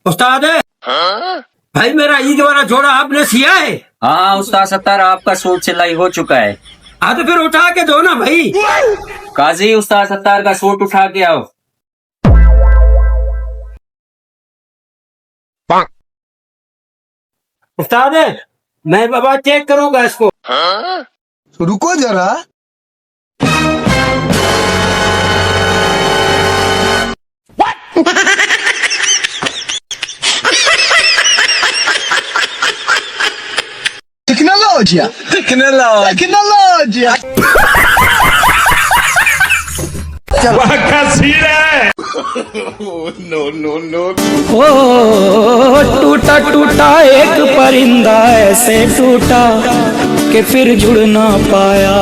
उस्ताद है भाई, मेरा ईद वाला जोड़ा आपने सिया है? हाँ उस्ताद सत्तार, आपका सूट सिलाई हो चुका है। हाँ तो फिर उठा के दो ना भाई। काजी उस्ताद सत्तार का सूट उठा के आओ। उस्ताद है, मैं बाबा चेक करूंगा इसको। रुको जरा। Tecnologia! Tecnologia! ओ टूटा टूटा एक परिंदा ऐसे टूटा कि फिर जुड़ ना पाया।